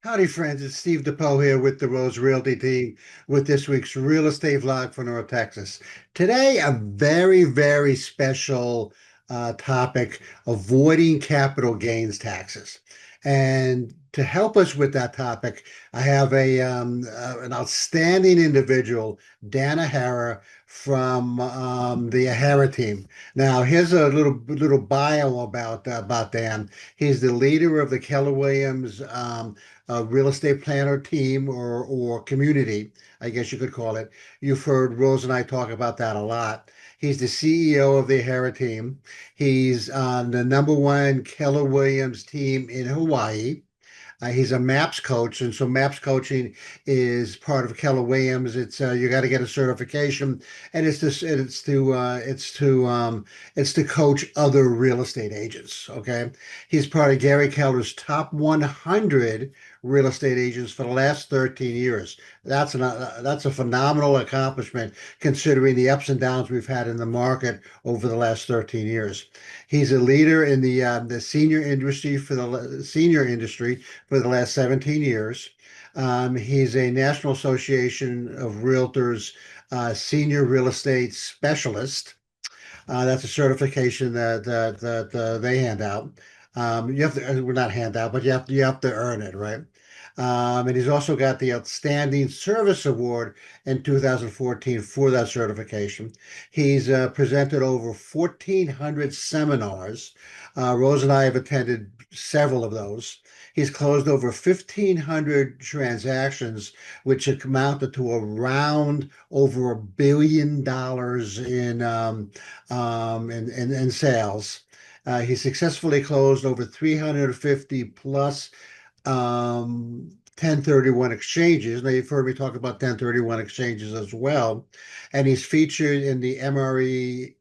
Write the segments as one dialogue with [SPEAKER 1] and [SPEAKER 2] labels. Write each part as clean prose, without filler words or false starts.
[SPEAKER 1] Howdy, friends. It's Steve Depoe here with the Rose Realty Team with this week's real estate vlog for North Texas. Today, a very special topic, avoiding capital gains taxes. And to help us with that topic, I have an outstanding individual, Dan Ihara from the Ihara team. Now, here's a little bio about Dan. He's the leader of the Keller Williams real estate planner team or community, I guess you could call it. You've heard Rose and I talk about that a lot. He's the CEO of the Hera team. He's on the number one Keller Williams team in Hawaii. He's a MAPS coach, and so MAPS coaching is part of Keller Williams. It's you got to get a certification, and it's to coach other real estate agents. Okay, he's part of Gary Keller's top 100 real estate agents for the last 13 years. That's a phenomenal accomplishment considering the ups and downs we've had in the market over the last 13 years. He's a leader in the senior industry for the last 17 years. He's a National Association of Realtors senior real estate specialist. That's a certification that they hand out. You have to, well, not hand out, but you have to earn it, right? And he's also got the Outstanding Service Award in 2014 for that certification. He's presented over 1,400 seminars. Rose and I have attended several of those. He's closed over 1,500 transactions, which amounted to around over $1 billion in sales. He successfully closed over 350 plus 1031 exchanges. Now, you've heard me talk about 1031 exchanges as well. And he's featured in the MREA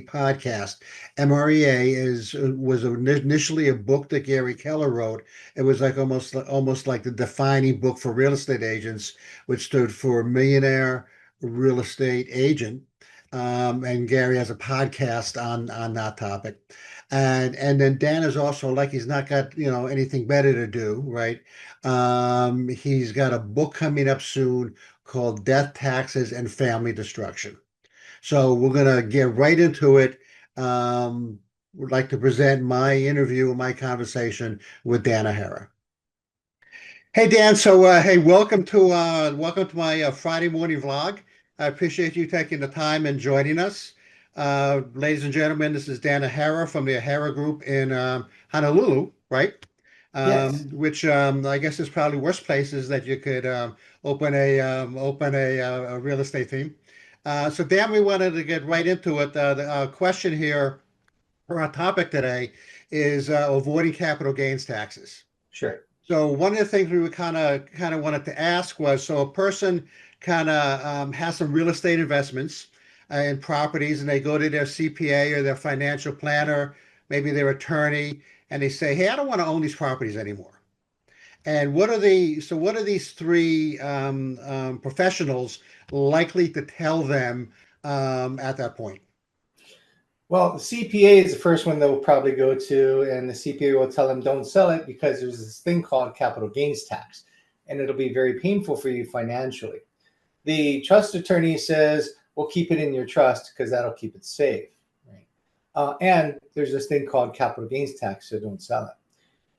[SPEAKER 1] podcast. MREA was initially a book that Gary Keller wrote. It was like almost like the defining book for real estate agents, which stood for Millionaire Real Estate Agent. And Gary has a podcast on that topic. And then Dan is also like he's not got anything better to do, right? He's got a book coming up soon called Death, Taxes, and Family Destruction. So we're gonna get right into it. Would like to present my interview, my conversation with Dan Ihara. Hey Dan, so hey, welcome to my Friday morning vlog. I appreciate you taking the time and joining us. Ladies and gentlemen, this is Dan Ihara from the Ihara Group in Honolulu, right?
[SPEAKER 2] Yes,
[SPEAKER 1] Which I guess is probably worse places that you could open a real estate team. So Dan, we wanted to get right into it. The question here, or our topic today, is avoiding capital gains taxes.
[SPEAKER 2] sure.
[SPEAKER 1] So one of the things we were kind of wanted to ask was, so a person kind of has some real estate investments in properties, and they go to their CPA or their financial planner, maybe their attorney, and they say, "Hey, I don't want to own these properties anymore." And what are these three professionals likely to tell them at that point?
[SPEAKER 2] Well, the CPA is the first one they'll probably go to, and the CPA will tell them don't sell it because there's this thing called capital gains tax, and it'll be very painful for you financially. The trust attorney says, "We'll keep it in your trust because that'll keep it safe." Right? And there's this thing called capital gains tax, so don't sell it.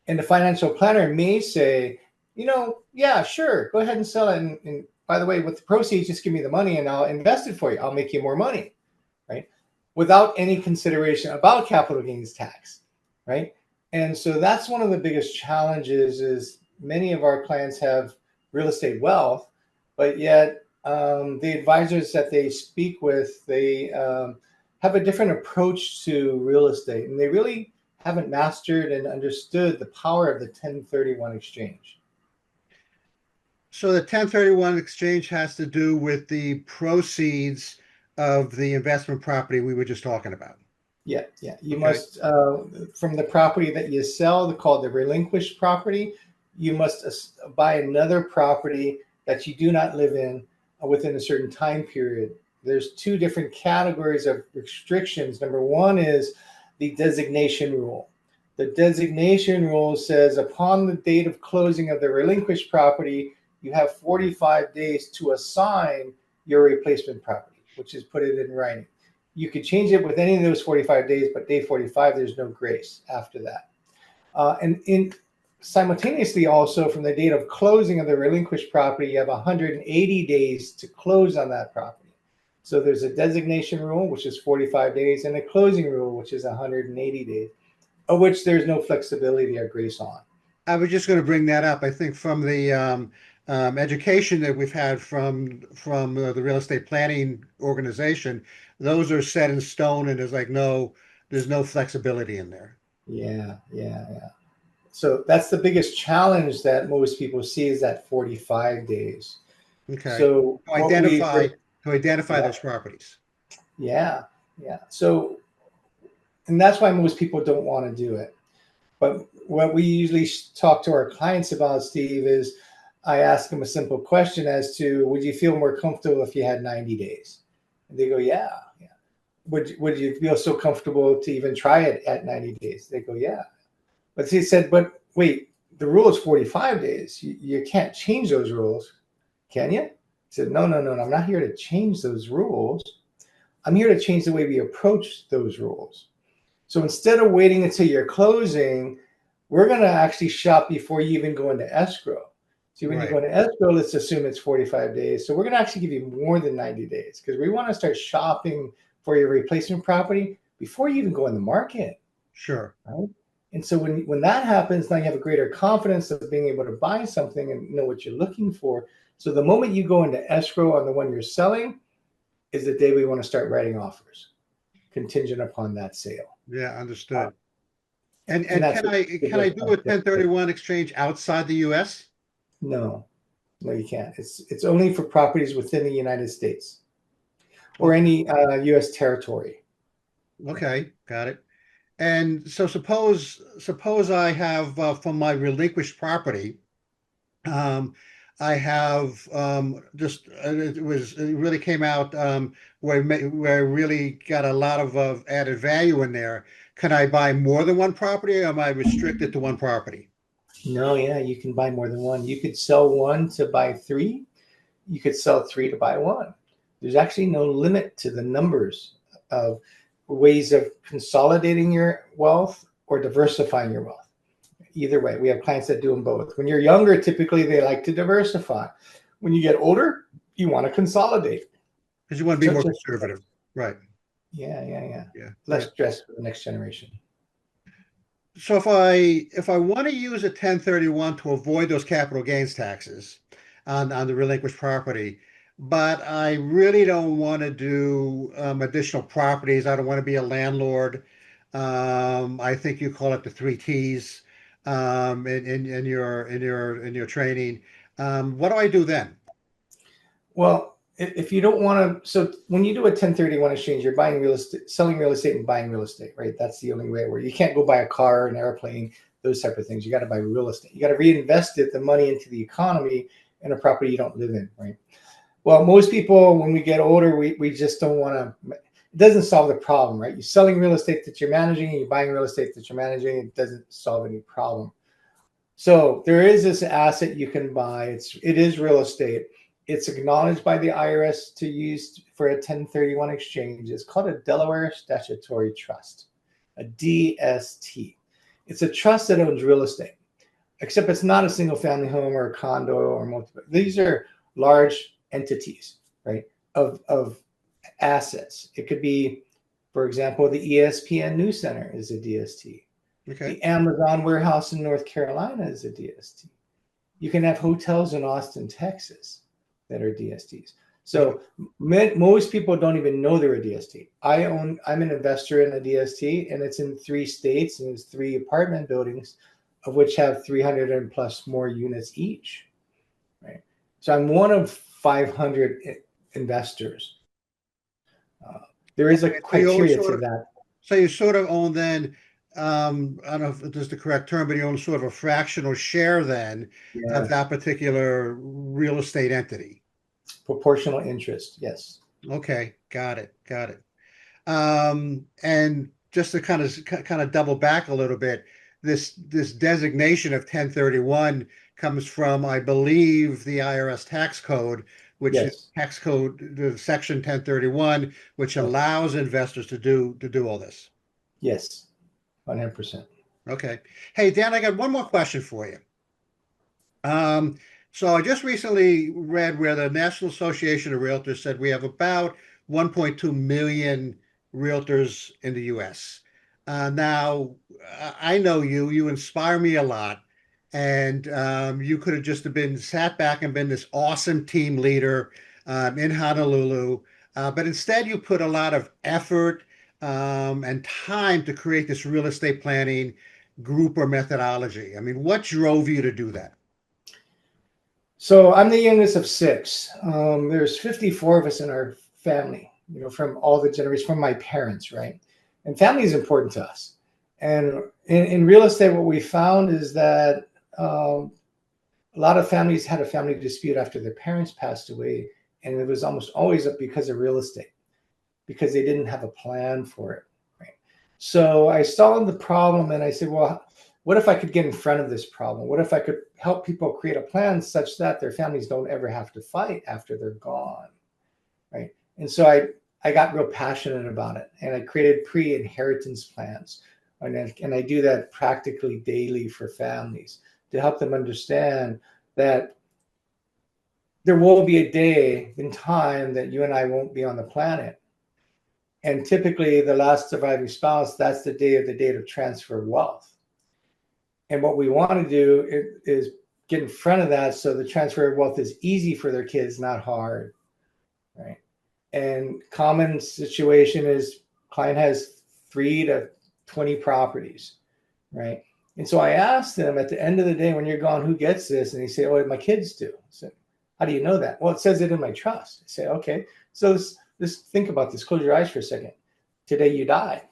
[SPEAKER 2] And the financial planner may say, yeah, sure, go ahead and sell it. And by the way, with the proceeds, just give me the money and I'll invest it for you. I'll make you more money, right? Without any consideration about capital gains tax, right? And so that's one of the biggest challenges is many of our clients have real estate wealth, but yet the advisors that they speak with, they have a different approach to real estate, and they really haven't mastered and understood the power of the 1031 exchange.
[SPEAKER 1] So the 1031 exchange has to do with the proceeds of the investment property we were just talking about.
[SPEAKER 2] Yeah, yeah. You
[SPEAKER 1] Okay.
[SPEAKER 2] must, from the property that you sell, called the relinquished property, you must buy another property that you do not live in within a certain time period. There's two different categories of restrictions. Number one is the designation rule. The designation rule says upon the date of closing of the relinquished property, you have 45 days to assign your replacement property, which is put it in writing. You could change it with any of those 45 days, but day 45, there's no grace after that. And simultaneously, also from the date of closing of the relinquished property, you have 180 days to close on that property. So there's a designation rule, which is 45 days, and a closing rule, which is 180 days, of which there's no flexibility or grace on.
[SPEAKER 1] I was just going to bring that up. I think from the education that we've had from the real estate planning organization, those are set in stone, and there's no flexibility in there.
[SPEAKER 2] Yeah, yeah, yeah. So that's the biggest challenge that most people see is that 45 days.
[SPEAKER 1] Okay.
[SPEAKER 2] So
[SPEAKER 1] To identify those properties.
[SPEAKER 2] Yeah, yeah. So, and that's why most people don't want to do it. But what we usually talk to our clients about, Steve, is I ask them a simple question as to, would you feel more comfortable if you had 90 days? And they go, yeah, yeah. Would you feel so comfortable to even try it at 90 days? They go, yeah. But he said, but wait, the rule is 45 days. You can't change those rules, can you? He said, no, I'm not here to change those rules. I'm here to change the way we approach those rules. So instead of waiting until you're closing, we're going to actually shop before you even go into escrow. See, when you go into escrow, let's assume it's 45 days. So we're going to actually give you more than 90 days because we want to start shopping for your replacement property before you even go in the market.
[SPEAKER 1] Sure.
[SPEAKER 2] Right? And so when that happens, now you have a greater confidence of being able to buy something and know what you're looking for. So the moment you go into escrow on the one you're selling is the day we want to start writing offers contingent upon that sale.
[SPEAKER 1] Yeah, understood. And can I do a 1031 exchange outside the US?
[SPEAKER 2] No, you can't. It's only for properties within the United States or any US territory.
[SPEAKER 1] Okay, got it. And so suppose I have from my relinquished property, I have just it really came out where I really got a lot of added value in there. Can I buy more than one property, or am I restricted to one property?
[SPEAKER 2] No, yeah, you can buy more than one. You could sell one to buy three. You could sell three to buy one. There's actually no limit to the numbers of ways of consolidating your wealth or diversifying your wealth. Either way, we have clients that do them both. When you're younger, typically they like to diversify. When you get older, you want to consolidate.
[SPEAKER 1] Because you want to be more conservative. Right.
[SPEAKER 2] Yeah. Less stress for the next generation.
[SPEAKER 1] So if I want to use a 1031 to avoid those capital gains taxes on the relinquished property, but I really don't want to do additional properties. I don't want to be a landlord. I think you call it the three T's in your training. What do I do then?
[SPEAKER 2] Well, if you don't want to, so when you do a 1031 exchange, you're buying real estate, selling real estate and buying real estate, right? That's the only way where you can't go buy a car, an airplane, those type of things. You got to buy real estate. You got to reinvest the money into the economy in a property you don't live in, right? Well, most people, when we get older, we just don't want to, it doesn't solve the problem, right? You're selling real estate that you're managing and you're buying real estate that you're managing. It doesn't solve any problem. So there is this asset you can buy. It is real estate. It's acknowledged by the IRS to use for a 1031 exchange. It's called a Delaware Statutory Trust, a DST. It's a trust that owns real estate, except it's not a single family home or a condo or multiple. These are large entities, right, of assets. It could be, for example, the ESPN News Center is a DST.
[SPEAKER 1] Okay.
[SPEAKER 2] The Amazon warehouse in North Carolina is a DST. You can have hotels in Austin, Texas that are DSTs. So most people don't even know they're a DST. I'm an investor in a DST, and it's in 3 states, and it's 3 apartment buildings, of which have 300 and plus more units each. Right. So I'm one of 500 investors. There is a criteria to that.
[SPEAKER 1] So you sort of own then, I don't know if this is the correct term, but you own sort of a fractional share then of that particular real estate entity.
[SPEAKER 2] Proportional interest, yes.
[SPEAKER 1] Okay, got it. And just to kind of double back a little bit, this designation of 1031 comes from, I believe, the IRS tax code, which is
[SPEAKER 2] Yes.
[SPEAKER 1] tax code, the section 1031, which
[SPEAKER 2] Yes.
[SPEAKER 1] allows investors to do all this.
[SPEAKER 2] Yes. 100%.
[SPEAKER 1] Okay. Hey, Dan, I got one more question for you. Um, so I just recently read where the National Association of Realtors said we have about 1.2 million realtors in the US. Now, I know you inspire me a lot, and you could have just been sat back and been this awesome team leader in Honolulu, but instead you put a lot of effort and time to create this real estate planning group or methodology. I mean, what drove you to do that?
[SPEAKER 2] So I'm the youngest of six. There's 54 of us in our family, from all the generations, from my parents, right? And family is important to us. And in real estate, what we found is that a lot of families had a family dispute after their parents passed away. And it was almost always because of real estate, because they didn't have a plan for it, right? So I saw the problem and I said, well, what if I could get in front of this problem? What if I could help people create a plan such that their families don't ever have to fight after they're gone, right? And so I got real passionate about it, and I created pre-inheritance plans, and I do that practically daily for families to help them understand that there will be a day in time that you and I won't be on the planet. And typically, the last surviving spouse, that's the day of the date of transfer wealth. And what we want to do is get in front of that so the transfer of wealth is easy for their kids, not hard, right? And common situation is client has 3 to 20 properties, right? And so I asked them at the end of the day, when you're gone, who gets this? And they say, oh, my kids do. I said, how do you know that? Well, it says it in my trust. I say, okay, so let's think about this. Close your eyes for a second. Today you die.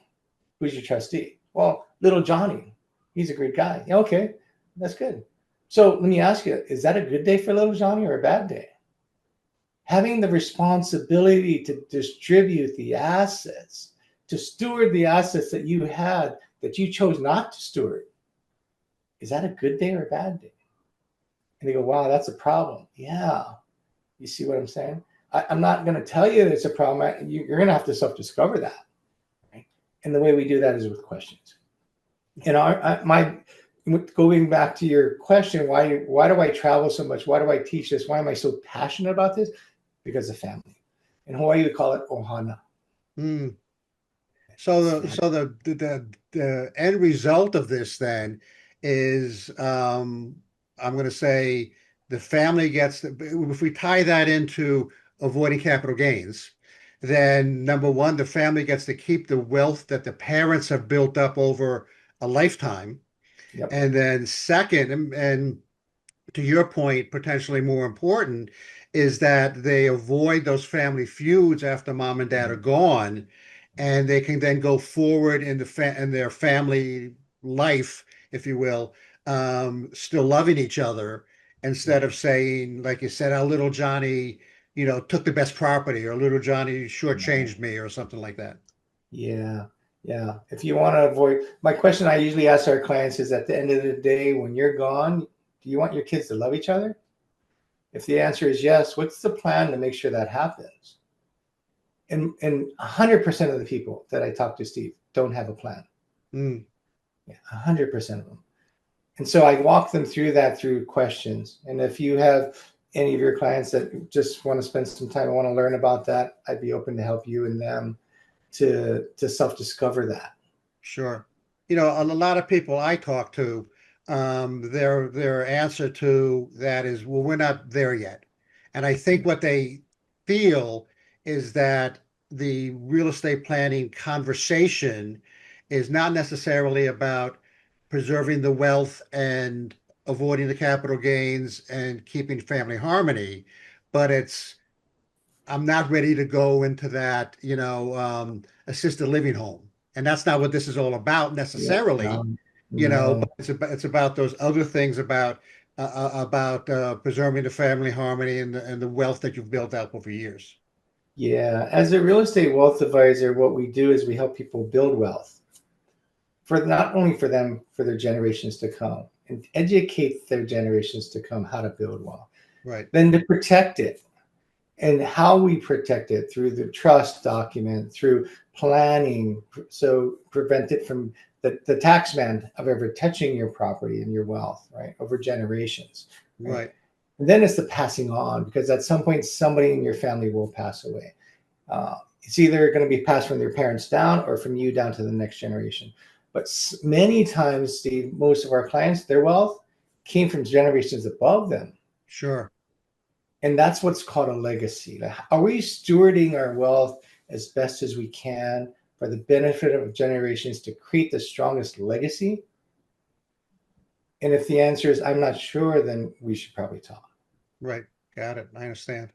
[SPEAKER 2] Who's your trustee? Well, little Johnny. He's a great guy. Yeah, okay, that's good. So let me ask you, is that a good day for little Johnny or a bad day? Having the responsibility to distribute the assets, to steward the assets that you had that you chose not to steward, is that a good day or a bad day? And they go, wow, that's a problem. Yeah. You see what I'm saying? I'm not going to tell you that it's a problem. You're going to have to self-discover that. Right? And the way we do that is with questions. And going back to your question, why do I travel so much? Why do I teach this? Why am I so passionate about this? Because of family. In Hawaii, we call it ohana.
[SPEAKER 1] Mm. So the end result of this then is, I'm going to say, the family gets if we tie that into avoiding capital gains, then number one, the family gets to keep the wealth that the parents have built up over a lifetime.
[SPEAKER 2] Yep.
[SPEAKER 1] And then second, and to your point, potentially more important, is that they avoid those family feuds after mom and dad are gone, and they can then go forward in their family life, if you will, still loving each other instead of saying, like you said, "Our little Johnny, took the best property," or "Little Johnny shortchanged me," or something like that.
[SPEAKER 2] Yeah. Yeah. If you want to avoid, my question I usually ask our clients is at the end of the day, when you're gone, do you want your kids to love each other? If the answer is yes, what's the plan to make sure that happens? And 100% of the people that I talk to, Steve, don't have a plan.
[SPEAKER 1] Mm.
[SPEAKER 2] Yeah, 100% of them. And so I walk them through that through questions. And if you have any of your clients that just want to spend some time and want to learn about that, I'd be open to help you and them to self-discover that.
[SPEAKER 1] Sure. A lot of people I talk to, their answer to that is, well, we're not there yet. And I think what they feel is that the real estate planning conversation is not necessarily about preserving the wealth and avoiding the capital gains and keeping family harmony, but it's I'm not ready to go into that, assisted living home. And that's not what this is all about
[SPEAKER 2] Yeah.
[SPEAKER 1] necessarily,
[SPEAKER 2] No.
[SPEAKER 1] but it's about those other things about preserving the family harmony and the wealth that you've built up over years.
[SPEAKER 2] Yeah. As a real estate wealth advisor, what we do is we help people build wealth for not only for them, for their generations to come, and educate their generations to come how to build wealth.
[SPEAKER 1] Right.
[SPEAKER 2] Then to protect it, and how we protect it through the trust document, through planning, so prevent it from the tax man of ever touching your property and your wealth, right, over generations, right?
[SPEAKER 1] Right.
[SPEAKER 2] And then it's the passing on, because at some point somebody in your family will pass away. It's either going to be passed from their parents down or from you down to the next generation. But many times, Steve, most of our clients, their wealth came from generations above them.
[SPEAKER 1] Sure.
[SPEAKER 2] And that's what's called a legacy. Are we stewarding our wealth as best as we can for the benefit of generations to create the strongest legacy? And if the answer is, I'm not sure, then we should probably talk.
[SPEAKER 1] Right. Got it. I understand.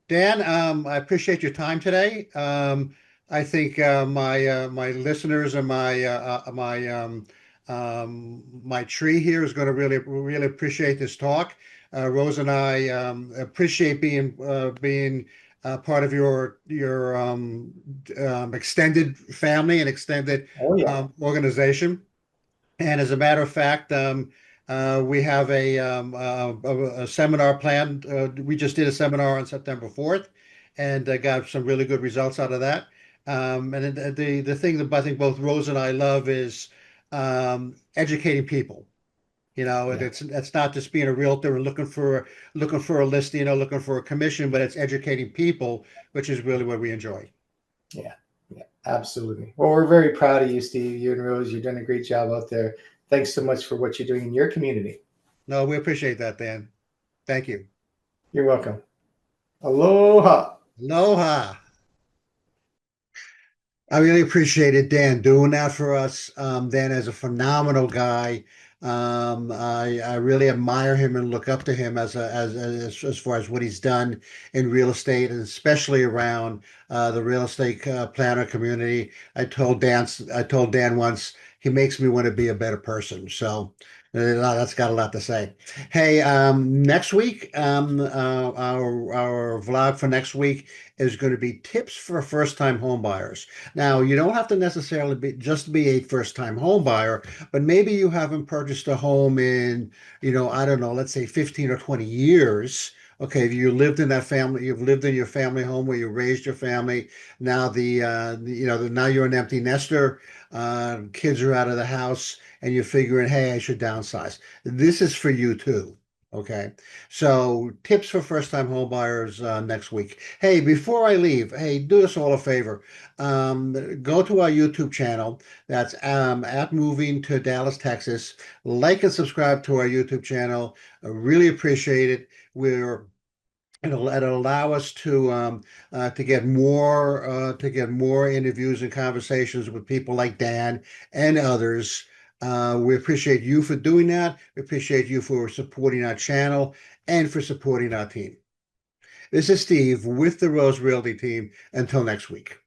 [SPEAKER 1] Dan, I appreciate your time today. I think my listeners and my tree here is going to really appreciate this talk. Rose and I appreciate being part of your extended family and extended
[SPEAKER 2] Oh, yeah.
[SPEAKER 1] organization. And as a matter of fact, we have a seminar planned. We just did a seminar on September 4th and got some really good results out of that. And the thing that I think both Rose and I love is educating people. You know, and
[SPEAKER 2] Yeah.
[SPEAKER 1] it's not just being a realtor and looking for a listing or looking for a commission, but it's educating people, which is really what we enjoy.
[SPEAKER 2] Yeah. Yeah. Absolutely. Well, we're very proud of you, Steve. You and Rose, you're doing a great job out there. Thanks so much for what you're doing in your community.
[SPEAKER 1] No, we appreciate that, Dan. Thank you.
[SPEAKER 2] You're welcome. Aloha.
[SPEAKER 1] Aloha. I really appreciated Dan doing that for us. Dan is a phenomenal guy. I really admire him and look up to him as far as what he's done in real estate, and especially around the real estate planner community. I told Dan once he makes me want to be a better person. So that's got a lot to say. Hey, next week, our vlog for next week is going to be tips for first-time home buyers. Now, you don't have to necessarily be a first-time home buyer, but maybe you haven't purchased a home in, I don't know, let's say 15 or 20 years. Okay, you've lived in your family home where you raised your family. Now now you're an empty nester. Kids are out of the house, and you're figuring, hey, I should downsize. This is for you too. Okay, so tips for first-time home buyers next week. Hey, before I leave, hey, do us all a favor. Go to our YouTube channel. That's at Moving to Dallas, Texas. Like and subscribe to our YouTube channel. I really appreciate it. It'll allow us to get more interviews and conversations with people like Dan and others. We appreciate you for doing that. We appreciate you for supporting our channel and for supporting our team. This is Steve with the Rose Realty Team. Until next week.